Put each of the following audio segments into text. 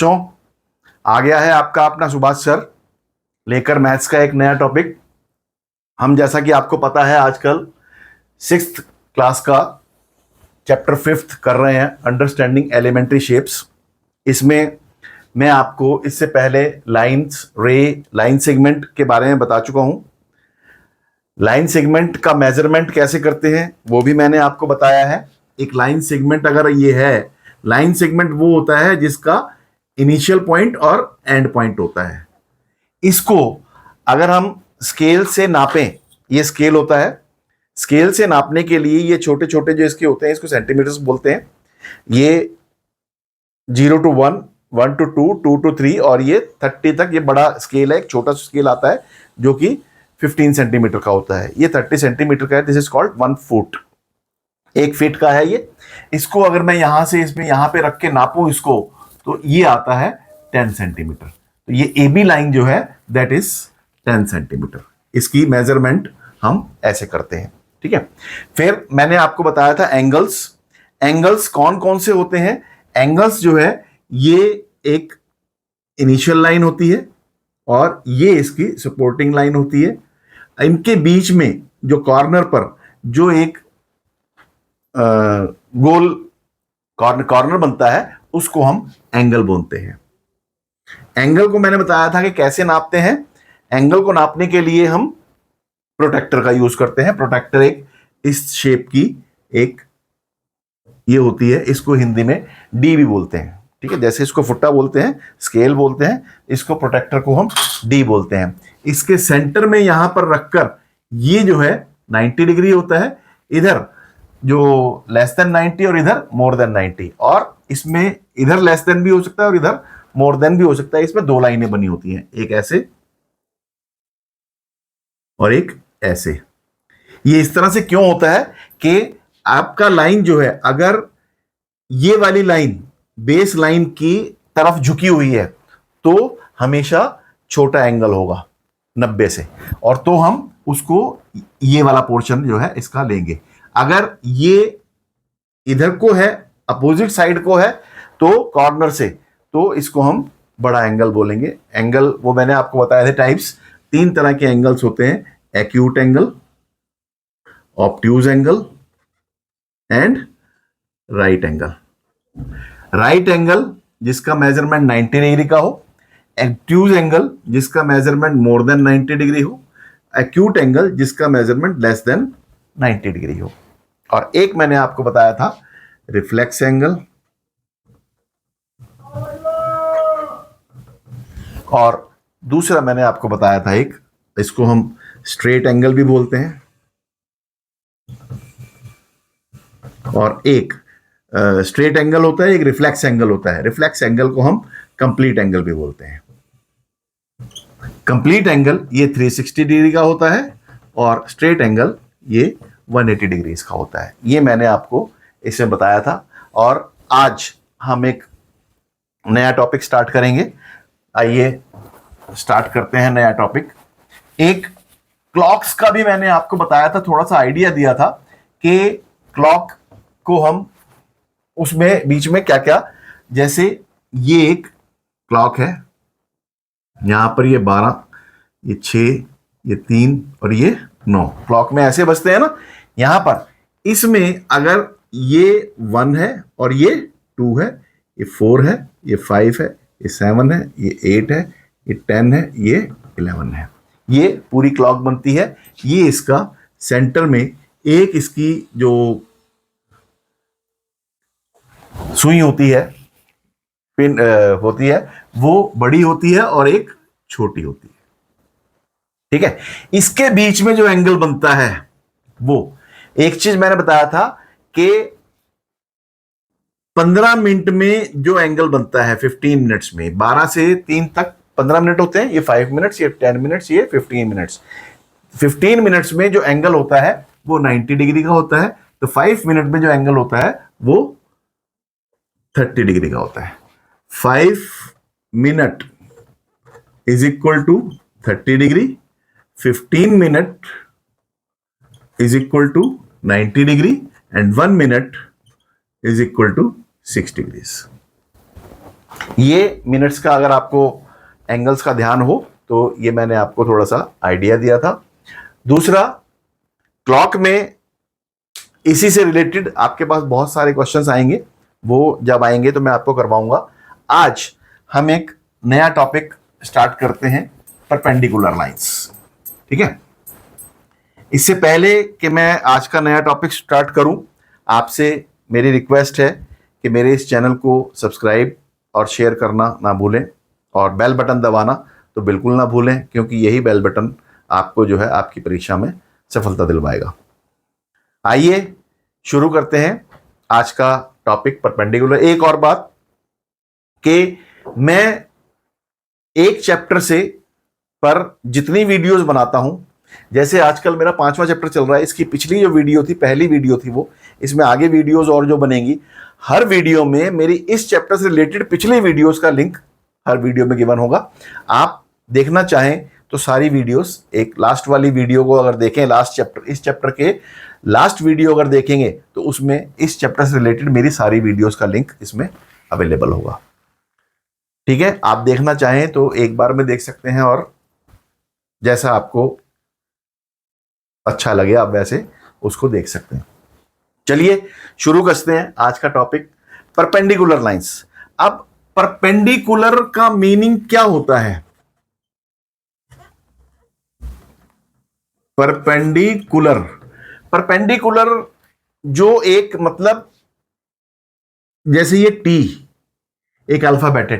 बच्चों, आ गया है आपका अपना सुभाष सर लेकर मैथ्स का एक नया टॉपिक। हम जैसा कि आपको पता है आजकल 6th क्लास का चैप्टर 5th कर रहे हैं, अंडरस्टैंडिंग एलिमेंट्री शेप्स। इसमें मैं आपको इससे पहले लाइंस, रे, लाइन सेगमेंट के बारे में बता चुका हूं। लाइन सेगमेंट का मेजरमेंट कैसे करते हैं वो भी मैंने आपको बताया है। एक लाइन सेगमेंट अगर ये है, लाइन सेगमेंट वो होता है जिसका इनिशियल पॉइंट और एंड पॉइंट होता है। इसको अगर हम स्केल से नापें, ये स्केल होता है, स्केल से नापने के लिए ये छोटे छोटे जो इसके होते हैं इसको सेंटीमीटर्स बोलते हैं। ये 0 to 1, 1 to 2, 2 to 3 और ये 30 तक ये बड़ा स्केल है। एक छोटा स्केल आता है जो कि 15 सेंटीमीटर का होता है, ये 30 सेंटीमीटर का है। This is called 1 foot, 1 feet का है ये। इसको अगर मैं यहां से इसमें यहां पे रख के नापूं इसको, तो ये आता है 10 सेंटीमीटर। तो ये ए बी लाइन जो है दैट इज 10 सेंटीमीटर। इसकी मेजरमेंट हम ऐसे करते हैं, ठीक है। फिर मैंने आपको बताया था एंगल्स। एंगल्स कौन कौन से होते हैं? एंगल्स जो है ये एक इनिशियल लाइन होती है और ये इसकी सपोर्टिंग लाइन होती है। इनके बीच में जो कॉर्नर पर जो एक गोल कॉर्नर बनता है उसको हम एंगल बोलते हैं। एंगल को मैंने बताया था कि कैसे नापते हैं। एंगल को नापने के लिए हम प्रोटेक्टर का यूज करते हैं। प्रोटेक्टर एक इस शेप की एक ये होती है, इसको हिंदी में डी भी बोलते हैं, ठीक है। जैसे इसको फुट्टा बोलते हैं, स्केल बोलते हैं, इसको प्रोटेक्टर को हम डी बोलते हैं। इसके सेंटर में यहां पर रखकर ये जो है 90 डिग्री होता है, इधर जो लेस देन 90 और इधर मोर देन 90, और इसमें इधर लेस देन भी हो सकता है और इधर मोर देन भी हो सकता है। इसमें 2 लाइनें बनी होती हैं, एक ऐसे और एक ऐसे। ये इस तरह से क्यों होता है कि आपका लाइन जो है, अगर ये वाली लाइन बेस लाइन की तरफ झुकी हुई है तो हमेशा छोटा एंगल होगा 90 से, और तो हम उसको ये वाला पोर्शन जो है इसका लेंगे। अगर ये इधर को है, अपोजिट साइड को है, तो कॉर्नर से, तो इसको हम बड़ा एंगल बोलेंगे। एंगल वो मैंने आपको बताया था टाइप्स, 3 तरह के एंगल्स होते हैं, acute angle, obtuse angle and right angle. Right angle जिसका मेजरमेंट 90 डिग्री का हो, एक्यूट एंगल जिसका मेजरमेंट मोर देन 90 डिग्री हो, एक्यूट एंगल जिसका मेजरमेंट लेस देन 90 डिग्री हो। और एक मैंने आपको बताया था रिफ्लेक्स एंगल, और दूसरा मैंने आपको बताया था एक, इसको हम स्ट्रेट एंगल भी बोलते हैं, और एक स्ट्रेट एंगल होता है, एक रिफ्लेक्स एंगल होता है। रिफ्लेक्स एंगल को हम कंप्लीट एंगल भी बोलते हैं। कंप्लीट एंगल ये 360 डिग्री का होता है और स्ट्रेट एंगल ये 180 डिग्री का होता है। ये मैंने आपको इसमें बताया था। और आज हम एक नया टॉपिक स्टार्ट करेंगे। आइए स्टार्ट करते हैं नया टॉपिक। एक क्लॉक्स का भी मैंने आपको बताया था, थोड़ा सा आइडिया दिया था कि क्लॉक को हम उसमें बीच में क्या क्या, जैसे ये एक क्लॉक है, यहां पर ये 12, ये 6, ये 3 और ये 9 क्लॉक में ऐसे बजते हैं ना। यहां पर इसमें अगर ये 1 है और ये 2 है, ये 4 है, ये 5 है, ये 7 है, ये 8 है, ये 10 है, ये 11 है, ये पूरी क्लॉक बनती है। ये इसका सेंटर में एक इसकी जो सुई होती है, पिन होती है, वो बड़ी होती है और एक छोटी होती है, ठीक है। इसके बीच में जो एंगल बनता है, वो एक चीज मैंने बताया था कि 15 मिनट में जो एंगल बनता है 15 मिनट्स में, 12 से 3 तक 15 मिनट होते हैं, ये 5 मिनट्स, ये 10 मिनट्स, ये 15 मिनट्स। 15 मिनट्स में जो एंगल होता है वो 90 डिग्री का होता है। तो 5 मिनट में जो एंगल होता है वो 30 डिग्री का होता है। 5 minute is equal to 30 degree, 15 minute is equal to 90 degree and 1 minute is equal to 6 degrees. ये मिनट्स का अगर आपको एंगल्स का ध्यान हो तो ये मैंने आपको थोड़ा सा आइडिया दिया था। दूसरा, क्लॉक में इसी से रिलेटेड आपके पास बहुत सारे क्वेश्चंस आएंगे, वो जब आएंगे तो मैं आपको करवाऊंगा। आज हम एक नया टॉपिक स्टार्ट करते हैं, परपेंडिकुलर लाइंस। ठीक है, इससे पहले कि मैं आज का नया टॉपिक स्टार्ट करूं, आपसे मेरी रिक्वेस्ट है कि मेरे इस चैनल को सब्सक्राइब और शेयर करना ना भूलें, और बेल बटन दबाना तो बिल्कुल ना भूलें, क्योंकि यही बेल बटन आपको जो है आपकी परीक्षा में सफलता दिलवाएगा। आइए शुरू करते हैं आज का टॉपिक, परपेंडिकुलर। एक और बात कि मैं एक चैप्टर से पर जितनी वीडियोस बनाता हूं, जैसे आजकल मेरा 5वां चैप्टर चल रहा है, इसकी पिछली जो वीडियो थी, पहली वीडियो थी वो, इसमें आगे वीडियोस और जो बनेंगी, हर वीडियो में मेरी इस चैप्टर से रिलेटेड पिछली वीडियोस का लिंक हर वीडियो में गिवन होगा। आप देखना चाहें तो सारी वीडियोस, एक लास्ट वाली वीडियो को अगर देखें, लास्ट चैप्टर, इस चैप्टर के लास्ट वीडियो अगर देखेंगे तो उसमें इस चैप्टर से रिलेटेड मेरी सारी वीडियोस का लिंक इसमें अवेलेबल होगा। ठीक है, आप देखना चाहें तो एक बार में देख सकते हैं, और जैसा आपको अच्छा लगे आप वैसे उसको देख सकते हैं। चलिए शुरू करते हैं आज का टॉपिक, परपेंडिकुलर लाइंस। अब परपेंडिकुलर का मीनिंग क्या होता है? परपेंडिकुलर, परपेंडिकुलर जो एक मतलब, जैसे ये टी एक अल्फाबेट है,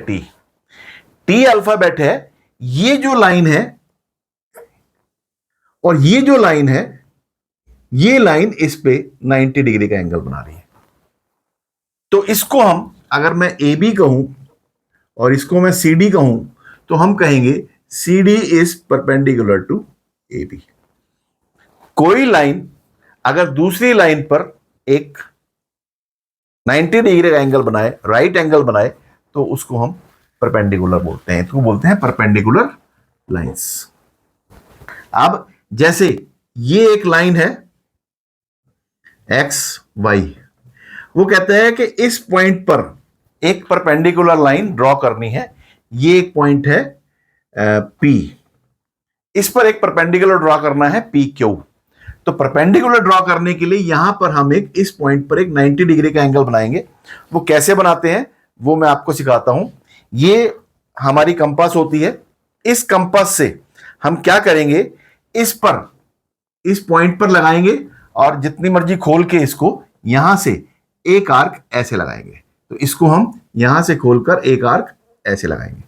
टी अल्फाबेट है, ये जो लाइन है और ये जो लाइन है, ये लाइन इस पे 90 डिग्री का एंगल बना रही है। तो इसको हम, अगर मैं ए बी कहूं और इसको मैं सी डी कहूं, तो हम कहेंगे C D is perpendicular to A B. कोई लाइन अगर दूसरी लाइन पर एक 90 डिग्री का एंगल बनाए, राइट एंगल बनाए, तो उसको हम परपेंडिकुलर बोलते हैं, तो बोलते हैं परपेंडिकुलर लाइंस। अब जैसे ये एक लाइन है एक्स वाई, वो कहते हैं कि इस पॉइंट पर एक परपेंडिकुलर लाइन ड्रॉ करनी है। ये एक पॉइंट है पी, इस पर एक परपेंडिकुलर ड्रॉ करना है पी क्यू। तो परपेंडिकुलर ड्रॉ करने के लिए यहां पर हम एक इस पॉइंट पर एक 90 डिग्री का एंगल बनाएंगे। वो कैसे बनाते हैं वो मैं आपको सिखाता हूं। ये हमारी कंपास होती है, इस कंपास से हम क्या करेंगे, इस पर, इस पॉइंट पर लगाएंगे, और जितनी मर्जी खोल के इसको यहां से एक आर्क ऐसे लगाएंगे। तो इसको हम यहां से खोलकर एक आर्क ऐसे लगाएंगे।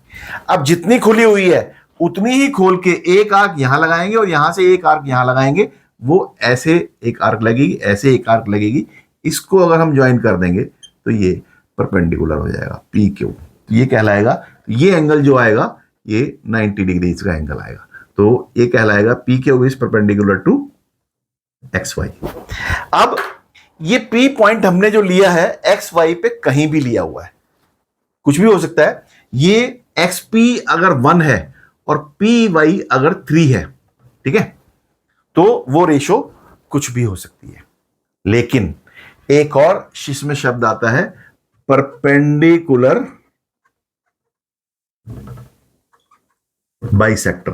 अब जितनी खुली हुई है उतनी ही खोल के एक आर्क यहां लगाएंगे, और यहां से एक आर्क यहां लगाएंगे, वो ऐसे एक आर्क लगेगी, ऐसे एक आर्क लगेगी। इसको अगर हम ज्वाइन कर देंगे तो ये परपेंडिकुलर हो जाएगा पी क्यू। ये कहलाएगा, ये एंगल जो आएगा ये 90 डिग्री का एंगल आएगा, तो ये कहलाएगा P Q is perpendicular to X Y. अब ये पी पॉइंट हमने जो लिया है एक्स वाई पे कहीं भी लिया हुआ है, कुछ भी हो सकता है। ये एक्स पी अगर 1 है और पी वाई अगर 3 है, ठीक है, तो वो रेशो कुछ भी हो सकती है। लेकिन एक और इसमें शब्द आता है परपेंडिकुलर बाइसेक्टर।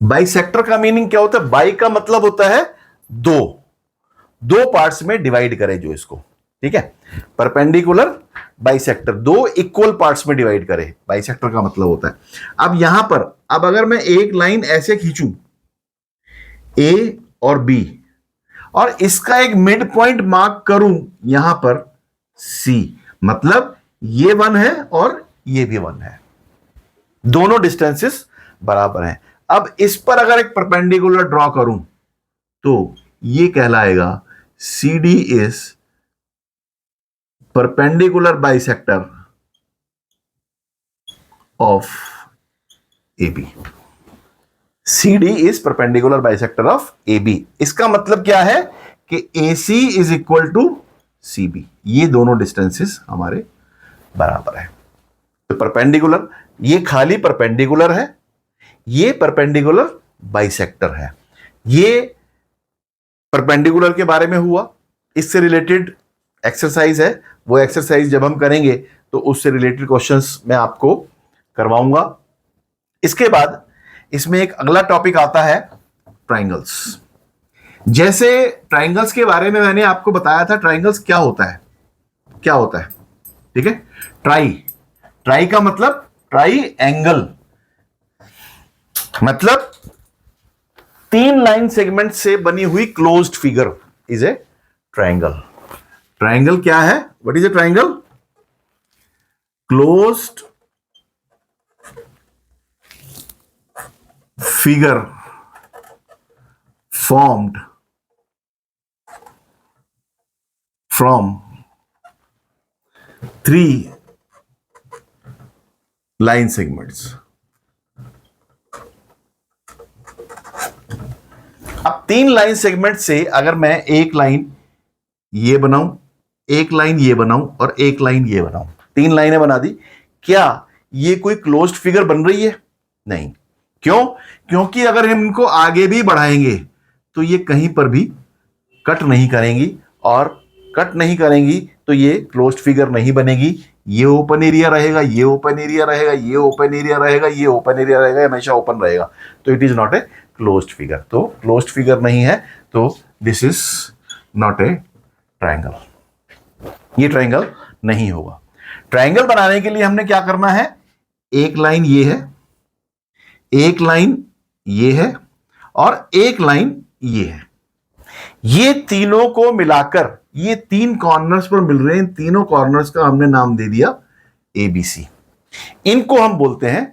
बाइसेक्टर का मीनिंग क्या होता है? बाई का मतलब होता है दो, दो पार्ट्स में डिवाइड करे जो इसको, ठीक है। परपेंडिकुलर बाइसेक्टर, दो इक्वल पार्ट्स में डिवाइड करे, बाइसेक्टर का मतलब होता है। अब यहां पर, अब अगर मैं एक लाइन ऐसे खींचूं ए और बी, और इसका एक मिड पॉइंट मार्क करूं यहां पर सी, मतलब ये 1 है और ये भी 1 है, दोनों डिस्टेंसेस बराबर हैं। अब इस पर अगर एक परपेंडिकुलर ड्रॉ करूं तो ये कहलाएगा C D is perpendicular bisector of A B. C D is perpendicular bisector of A B. इसका मतलब क्या है कि A C is equal to C B, ये दोनों डिस्टेंसेस हमारे बराबर है। तो परपेंडिकुलर, ये खाली परपेंडिकुलर है, ये परपेंडिकुलर बाइसेक्टर है। ये परपेंडिकुलर के बारे में हुआ, इससे रिलेटेड एक्सरसाइज है, वो एक्सरसाइज जब हम करेंगे तो उससे रिलेटेड क्वेश्चंस मैं आपको करवाऊंगा। इसके बाद इसमें एक अगला टॉपिक आता है ट्राइंगल्स। जैसे ट्राइंगल्स के बारे में मैंने आपको बताया था, ट्राइंगल्स क्या होता है, क्या होता है, ठीक है। ट्राई, ट्राई का मतलब ट्राई एंगल, मतलब 3 लाइन सेगमेंट से बनी हुई closed figure is a triangle. Triangle क्या है? What is a triangle? Closed figure formed from 3 line segments। अब 3 लाइन सेगमेंट से अगर मैं एक लाइन ये बनाऊं, एक लाइन ये बनाऊं और एक लाइन ये बनाऊं, 3 लाइनें बना दी, क्या ये कोई क्लोज्ड फिगर बन रही है? नहीं। क्यों? क्योंकि अगर हम इनको आगे भी बढ़ाएंगे तो ये कहीं पर भी कट नहीं करेंगी, और कट नहीं करेंगी तो ये क्लोज्ड फिगर नहीं बनेगी। ये ओपन एरिया रहेगा, ये ओपन एरिया रहेगा, ये ओपन एरिया रहेगा, ये ओपन एरिया रहेगा, हमेशा ओपन रहेगा, तो it is not a closed figure. तो क्लोज्ड फिगर नहीं है, तो this is not a triangle, ये ट्राइंगल नहीं होगा। ट्राइंगल बनाने के लिए हमने क्या करना है? एक लाइन ये है, एक लाइन ये है और एक लाइन ये है। ये तीनों को मिलाकर ये 3 कॉर्नर्स पर मिल रहे हैं, इन तीनों कॉर्नर्स का हमने नाम दे दिया ABC। इनको हम बोलते हैं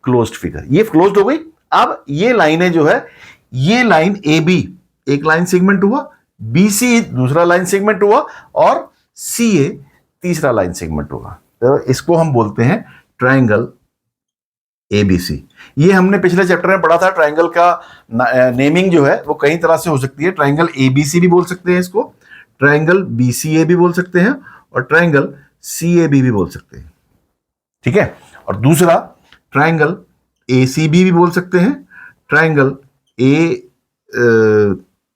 क्लोज्ड फिगर। ये क्लोज्ड हो गई। अब ये लाइनें जो है, ये लाइन AB एक लाइन सेगमेंट हुआ, BC दूसरा लाइन सेगमेंट हुआ और CA तीसरा लाइन सेगमेंट हुआ, तो इसको हम बोलते हैं ट्राइंगल ABC। ये हमने पिछले चैप्टर में पढ़ा था। ट्राइंगल का नेमिंग जो है वो कई तरह से हो सकती है। ट्राइंगल ABC भी बोल सकते हैं इसको, ट्राइंगल BCA भी बोल सकते हैं और ट्राइंगल CAB भी बोल सकते हैं, ठीक है। और दूसरा ट्राइंगल ACB भी बोल सकते हैं, ट्राइंगल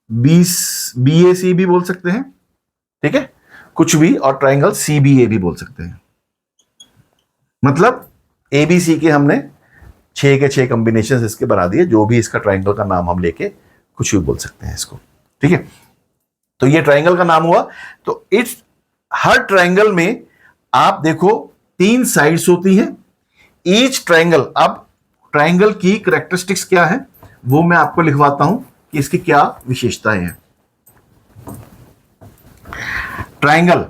BAC भी बोल सकते हैं, ठीक है, कुछ भी, और ट्राइंगल CBA भी बोल सकते हैं। मतलब ABC के हमने 6 के 6 कॉम्बिनेशन इसके बना दिए, जो भी इसका ट्राइंगल का नाम हम लेके कुछ भी बोल सकते हैं इसको, ठीक है। तो ये ट्राइंगल का नाम हुआ। तो इस हर ट्राइंगल में आप देखो 3 साइड्स होती हैं ईच ट्राइंगल। अब ट्राइंगल की कैरेक्टरिस्टिक्स क्या है वो मैं आपको लिखवाता हूं कि इसकी क्या विशेषताएं हैं। ट्राइंगल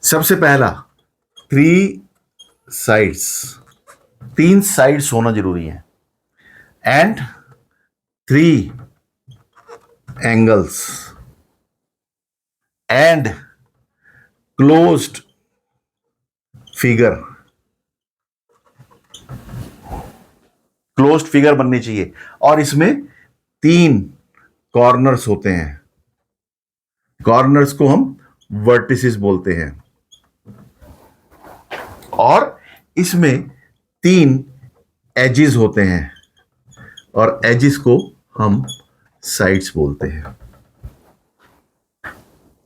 सबसे पहला 3 साइड्स, 3 साइड्स होना जरूरी है, and 3 angles and closed figure. Closed figure बननी चाहिए और इसमें 3 कॉर्नर्स होते हैं। कॉर्नर्स को हम वर्टिसेस बोलते हैं और इसमें 3 एजेस होते हैं और एजेस को हम साइड्स बोलते हैं,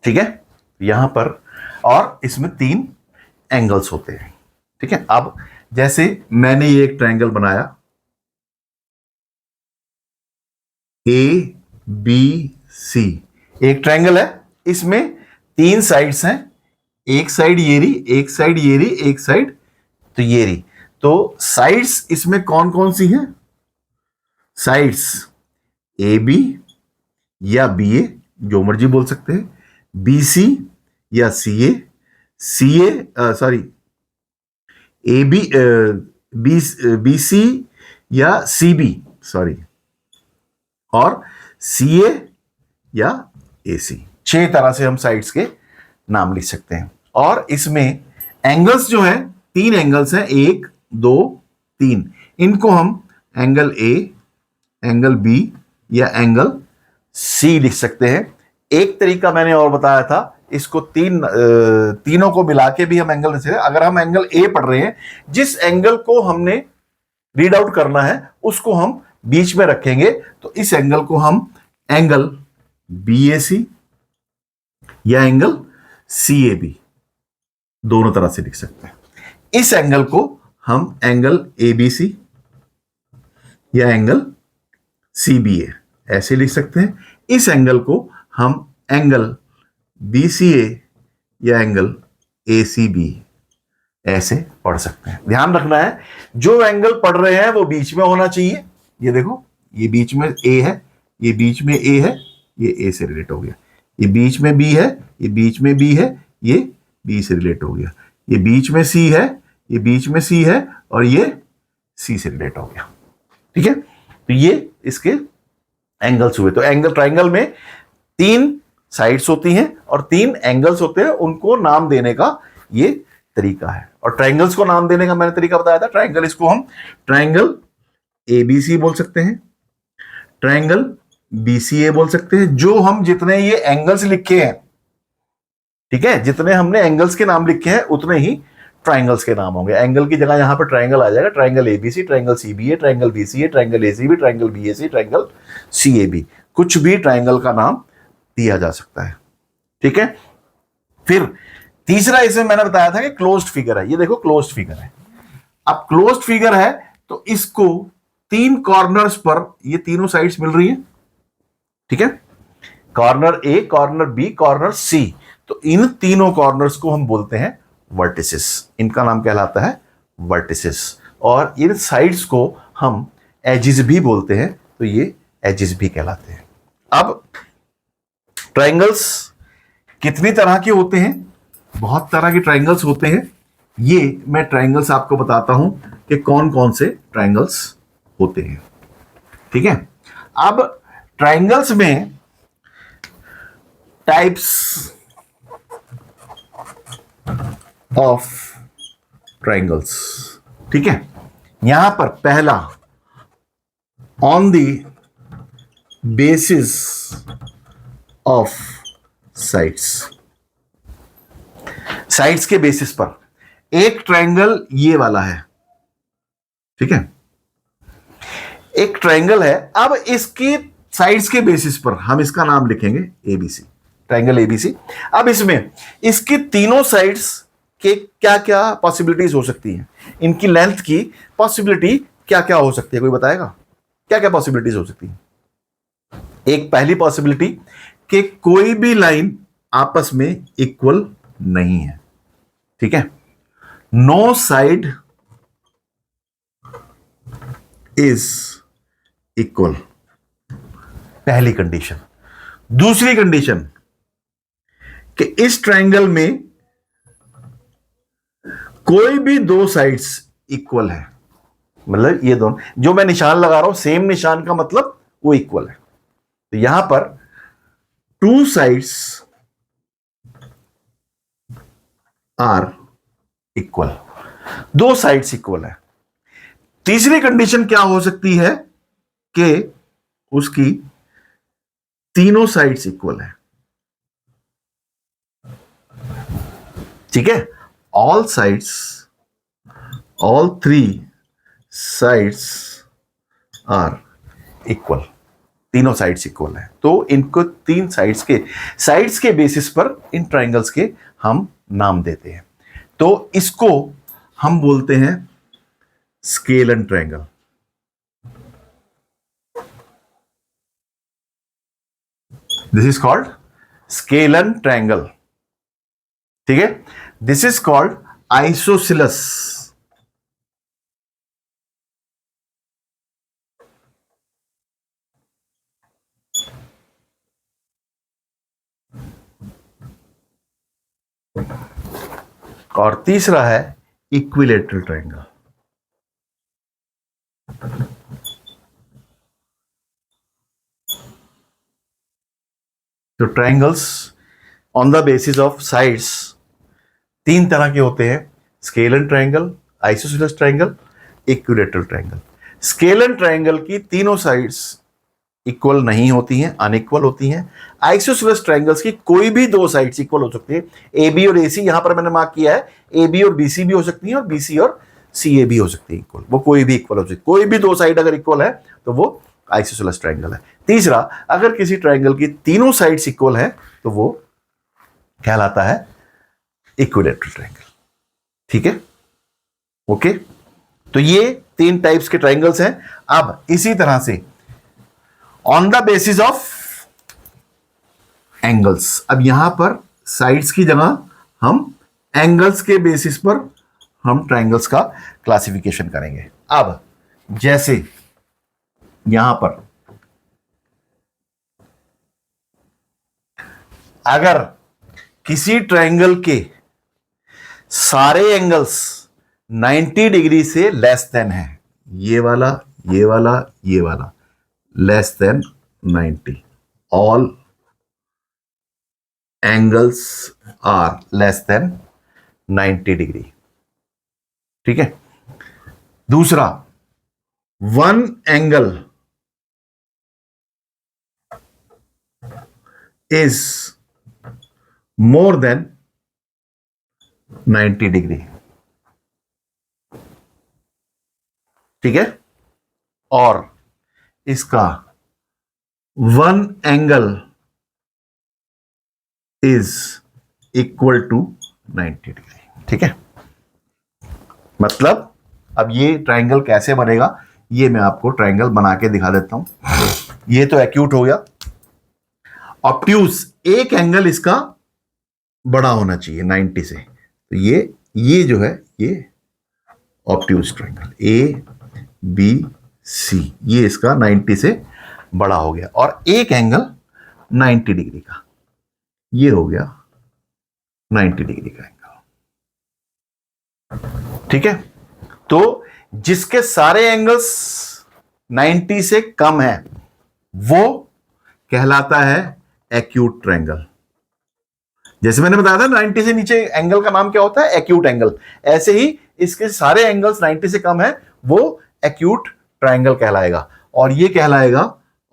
ठीक है, यहां पर। और इसमें 3 एंगल्स होते हैं, ठीक है। अब जैसे मैंने ये एक ट्रायंगल बनाया ABC, एक ट्रायंगल है, इसमें 3 साइड्स हैं, एक साइड ये रही, एक साइड ये रही, एक साइड तो ये रही। तो साइड्स इसमें कौन कौन सी हैं? साइड्स AB या BA, जो मर्जी बोल सकते हैं, BC या CA, AB, BC या CB, और CA या AC। 6 तरह से हम साइड्स के नाम लिख सकते हैं। और इसमें एंगल्स जो हैं, 3 एंगल्स हैं, 1 2 3, इनको हम एंगल A, एंगल B या एंगल C लिख सकते हैं। एक तरीका मैंने और बताया था, इसको तीनों को मिला के भी हम एंगल लिख सकते हैं। अगर हम एंगल A पढ़ रहे हैं, जिस एंगल को हमने रीड आउट करना है उसको हम बीच में रखेंगे तो इस एंगल को हम एंगल BAC या एंगल CAB दोनों तरह से लिख सकते हैं। इस एंगल को हम एंगल ABC या एंगल CBA ऐसे लिख सकते हैं। इस एंगल को हम एंगल BCA या एंगल ACB ऐसे पढ़ सकते हैं। ध्यान रखना है जो एंगल पढ़ रहे हैं वो बीच में होना चाहिए। ये देखो, ये बीच में A है, ये बीच में A है, ये A से रिलेट हो गया। ये बीच में B है, ये बीच में B है, ये B से रिलेट हो गया। ये बीच में C है, ये बीच में C है और ये C से रिलेट हो गया। ठीक है, तो ये इसके एंगल्स हुए। तो एंगल ट्राइंगल में 3 साइड्स होती हैं और 3 एंगल्स होते हैं, उनको नाम देने का ये तरीका है। और ट्राइंगल्स को नाम देने का मैंने तरीका बताया था। ट्राइंगल, इसको हम ट्राइंगल ABC बोल सकते हैं, ट्राइंगल BCA बोल सकते हैं। जो हम जितने ये एंगल्स लिखे हैं, ठीक है, जितने हमने एंगल्स के नाम लिखे हैं उतने ही ट्राइंगल्स के नाम होंगे। एंगल की जगह यहां पर ट्राइंगल आ जाएगा, triangle ABC, triangle CBA, triangle BCA, triangle ACB, triangle BAC, triangle CAB, कुछ भी ट्राइंगल का नाम दिया जा सकता है। ठीक है, फिर तीसरा इसमें मैंने बताया था कि क्लोज्ड फिगर है। ये देखो क्लोज्ड फिगर है। अब क्लोज्ड फिगर है तो इसको 3 कॉर्नर्स पर ये तीनों साइड्स मिल रही हैं। ठीक है, corner A, corner B, corner C। तो इन तीनों कॉर्नर्स को हम बोलते हैं वर्टिसेस। इनका नाम कहलाता है वर्टिसेस। और इन साइड्स को हम एजेस भी बोलते हैं, तो ये एजेस भी कहलाते हैं। अब ट्राइंगल्स कितनी तरह के होते हैं? बहुत तरह के ट्राइंगल्स होते हैं। ये मैं ट्राइंगल्स आपको बताता हूं कि कौन कौन से ट्राइंगल्स होते हैं। ठीक है, अब ट्राइंगल्स में टाइप्स ऑफ ट्राइंगल्स। ठीक है, यहां पर पहला on the basis of sides. Sides के बेसिस पर एक ट्राइंगल ये वाला है। ठीक है, एक ट्राइंगल है। अब इसकी साइड्स के बेसिस पर हम इसका नाम लिखेंगे ABC, ट्राइंगल ABC। अब इसमें इसकी तीनों साइड्स के क्या क्या पॉसिबिलिटीज हो सकती हैं, इनकी लेंथ की पॉसिबिलिटी क्या क्या हो सकती है, कोई बताएगा क्या क्या पॉसिबिलिटीज हो सकती है? एक पहली पॉसिबिलिटी कि कोई भी लाइन आपस में इक्वल नहीं है। ठीक है, नो साइड इज इक्वल, पहली कंडीशन। दूसरी कंडीशन कि इस ट्राइंगल में कोई भी 2 साइड्स इक्वल है। मतलब ये दोनों जो मैं निशान लगा रहा हूं, सेम निशान का मतलब वो इक्वल है। तो यहां पर 2 sides are equal, 2 sides equal है। तीसरी कंडीशन क्या हो सकती है कि उसकी तीनों साइड्स इक्वल है। ठीक है, all sides, all 3 sides are equal, तीनों साइड्स इक्वल है। तो इनको 3 साइड्स के बेसिस पर इन ट्राइंगल्स के हम नाम देते हैं। तो इसको हम बोलते हैं scalene triangle. This is called scalene triangle. ठीक है, दिस इज कॉल्ड आइसोसेलेस। और तीसरा है इक्विलेटरल ट्राइंगल। तो triangles on the basis of sides 3 तरह के होते हैं, scalene triangle, isosceles triangle, equilateral triangle. Scalene triangle की तीनों साइड्स इक्वल नहीं होती हैं, अनइक्वल होती हैं। आइसोसेलेस ट्राइंगल्स की कोई भी 2 साइड्स इक्वल हो सकती है। AB और AC यहां पर मैंने मार्क किया है, AB और BC भी हो सकती हैं और BC और सी ए भी हो सकती है इक्वल, वो कोई भी इक्वल हो सकती है, कोई भी दो साइड अगर इक्वल है तो वो आइसोसेलेस ट्रायंगल है। तीसरा, अगर किसी ट्रायंगल की तीनों साइड्स इक्वल है तो वो कहलाता है इक्विलैटरल ट्रायंगल। ठीक है, ओके। तो ये 3 टाइप्स के ट्रायंगल्स हैं। अब इसी तरह से on the basis of angles, अब यहां पर साइड्स की जगह हम एंगल्स के बेसिस पर हम ट्रायंगल्स का क्लासिफिकेशन करेंगे। अब जैसे यहां पर अगर किसी ट्रायंगल के सारे एंगल्स 90 डिग्री से लेस देन है, ये वाला, ये वाला, ये वाला less than 90, all angles are less than 90 degree. ठीक है। दूसरा, one angle is more than 90 degree. ठीक है। और इसका one angle is equal to 90 degree. ठीक है। मतलब अब ये ट्रायंगल कैसे बनेगा, ये मैं आपको ट्रायंगल बना के दिखा देता हूं। ये तो एक्यूट हो गया। ऑब्ट्यूज, एक एंगल इसका बड़ा होना चाहिए 90 से, तो ये जो है ये obtuse triangle A B C, ये इसका 90 से बड़ा हो गया। और एक एंगल 90 डिग्री का, ये हो गया 90 डिग्री का एंगल। ठीक है। तो जिसके सारे एंगल्स 90 से कम है वो कहलाता है एक्यूट ट्रायंगल। जैसे मैंने बताया था 90 से नीचे एंगल का नाम क्या होता है, एक्यूट एंगल। ऐसे ही इसके सारे एंगल्स 90 से कम है वो एक्यूट ट्रायंगल कहलाएगा। और ये कहलाएगा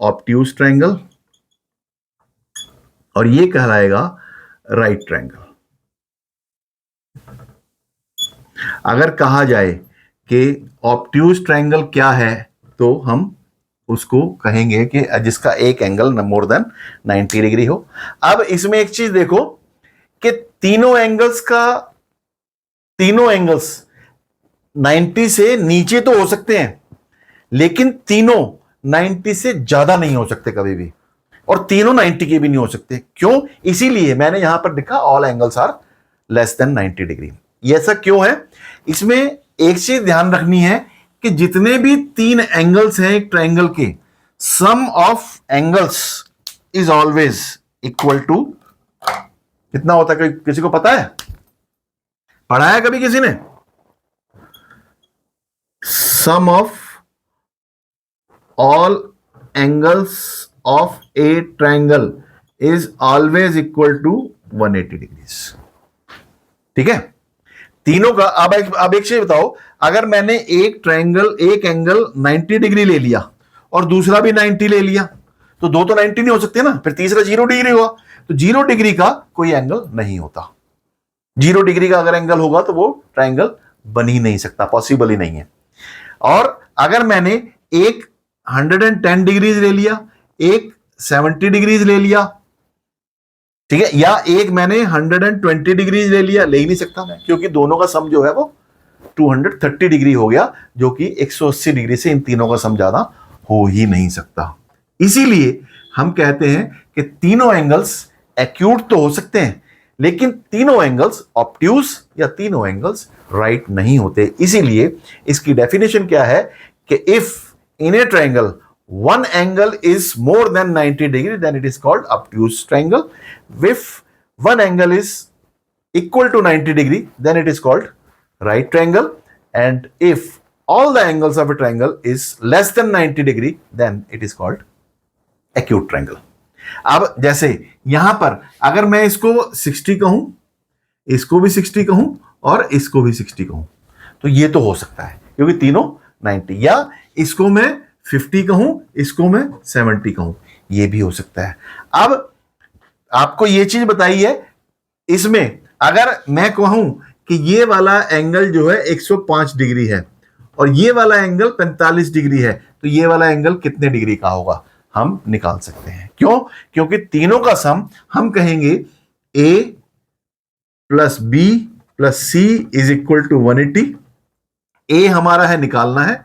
ऑब्ट्यूज ट्रायंगल, और ये कहलाएगा राइट ट्रायंगल। अगर कहा जाए कि ऑब्ट्यूज ट्रायंगल क्या है तो हम उसको कहेंगे कि जिसका एक एंगल मोर देन 90 डिग्री हो। अब इसमें एक चीज देखो कि तीनों एंगल्स 90 से नीचे तो हो सकते हैं, लेकिन तीनों 90 से ज्यादा नहीं हो सकते कभी भी, और तीनों 90 के भी नहीं हो सकते। क्यों? इसीलिए मैंने यहां पर लिखा all angles are less than 90 degree. ये ऐसा क्यों है? इसमें एक चीज ध्यान रखनी है कि जितने भी 3 एंगल्स हैं एक ट्रायंगल के, sum of angles is always equal to कितना होता है? किसी को पता है? पढ़ा है कभी किसी ने? Sum of all angles of a triangle is always equal to 180 degrees. ठीक है। तीनों का अब एक चीज बताओ, अगर मैंने एक एंगल 90 डिग्री ले लिया और दूसरा भी 90 ले लिया तो दो तो 90 नहीं हो सकते ना, फिर तीसरा 0 डिग्री हुआ। तो 0 डिग्री का कोई एंगल नहीं होता। 0 डिग्री का अगर एंगल होगा तो वो ट्रायंगल बन ही नहीं सकता, पॉसिबल ही नहीं है। और अगर मैंने एक 110 डिग्रीज ले लिया, एक 70 डिग्रीज ले लिया, ठीक है, या एक मैंने 120 डिग्रीज ले लिया, ले ही नहीं सकता मैं, क्योंकि दोनों का सम जो है वो 230 डिग्री हो गया, जो कि 180 डिग्री से इन तीनों का सम ज्यादा हो ही नहीं सकता। इसीलिए हम कहते हैं कि तीनों एंगल्स एक्यूट तो हो सकते हैं, लेकिन तीनों एंगल्स ऑब्ट्यूज या तीनों एंगल्स राइट नहीं होते। इसीलिए इसकी डेफिनेशन क्या है कि if in A triangle one angle is more than 90 degree, then it is called obtuse triangle. If one angle is equal to 90 degree, then it is called right triangle. And if all the angles of a triangle is less than 90 degree, then it is called acute triangle. अब जैसे यहां पर अगर मैं इसको 60 कहूं, इसको भी 60 कहूं और इसको भी 60 कहूं, तो ये तो हो सकता है क्योंकि तीनों 90, या इसको मैं 50 कहूं, इसको मैं 70 कहूं, ये भी हो सकता है। अब आपको ये चीज बताई है, इसमें अगर मैं कहूं कि ये वाला एंगल जो है 105 डिग्री है और ये वाला एंगल 45 डिग्री है, तो ये वाला एंगल कितने डिग्री का होगा हम निकाल सकते हैं। क्यों? क्योंकि तीनों का सम हम कहेंगे a plus b plus c is equal to 180। a हमारा है निकालना है,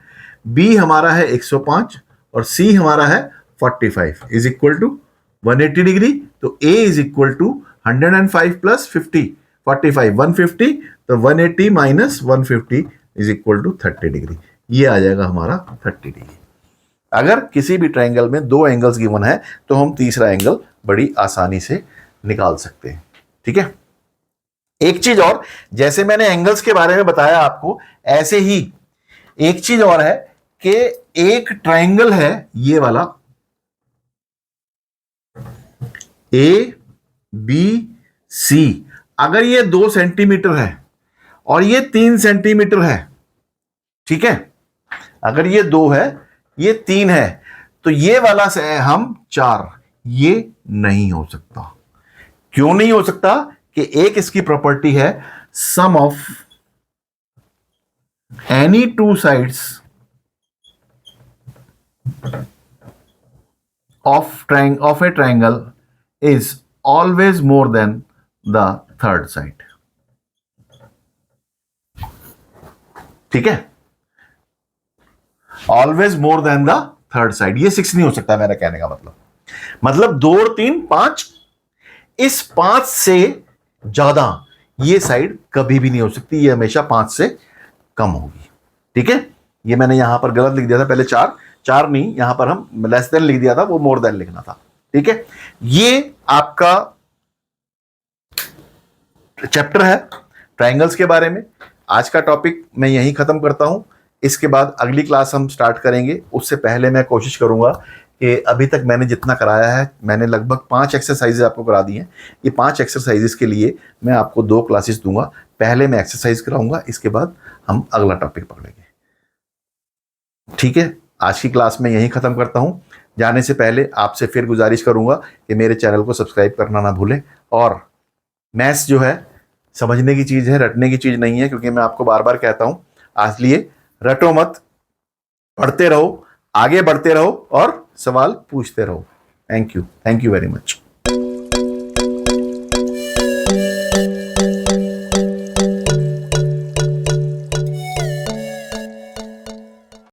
b हमारा है 105 और c हमारा है 45 इज इक्वल टू 180 डिग्री। तो a is equal to 105 plus 50 45 150, तो 180 minus 150 is equal to 30 degree. ये आ जाएगा हमारा 30 डिग्री। अगर किसी भी ट्रायंगल में दो एंगल्स गिवन है तो हम तीसरा एंगल बड़ी आसानी से निकाल सकते हैं। ठीक है। एक चीज और, जैसे मैंने एंगल्स के बारे में बताया आपको, ऐसे ही एक चीज और है कि एक ट्रायंगल है ये वाला ए बी सी, अगर ये 2 सेंटीमीटर है और ये 3 सेंटीमीटर है, ठीक है, अगर ये 2 है ये 3 है, तो ये वाला से हम 4, ये नहीं हो सकता। क्यों नहीं हो सकता? कि एक इसकी प्रॉपर्टी है sum of any two sides of a triangle is always more than the third side. ठीक है, always more than the third side, ये 6 नहीं हो सकता। मेरा कहने का मतलब 2 और 3 5, इस 5 से ज्यादा ये साइड कभी भी नहीं हो सकती, ये हमेशा 5 से कम होगी। ठीक है, ये मैंने यहां पर गलत लिख दिया था, पहले 4 नहीं, यहां पर हम लेस देन लिख दिया था, वो मोर देन लिखना था। ठीक है, ये आपका चैप्टर है ट्रायंगल्स के बारे में। आज का टॉपिक मैं यहीं खत्म करता हूं, इसके बाद अगली क्लास हम स्टार्ट करेंगे। उससे पहले मैं कोशिश करूंगा कि अभी तक मैंने जितना कराया है, मैंने लगभग 5 एक्सरसाइजेज आपको करा दी हैं। ये 5 एक्सरसाइजेज के लिए मैं आपको 2 क्लासेस दूंगा। पहले मैं एक्सरसाइज कराऊंगा, इसके बाद हम अगला टॉपिक पकड़ेंगे। ठीक है, आज की क्लास में यहीं खत्म करता हूं। जाने से पहले आपसे फिर गुजारिश करूंगा कि मेरे चैनल को सब्सक्राइब करना ना भूलें। और मैथ्स जो है समझने की चीज़ है, रटने की चीज़ नहीं है, क्योंकि मैं आपको बार बार कहता हूं, इसलिए रटो मत, पढ़ते रहो, आगे बढ़ते रहो और सवाल पूछते रहो। Thank you very much.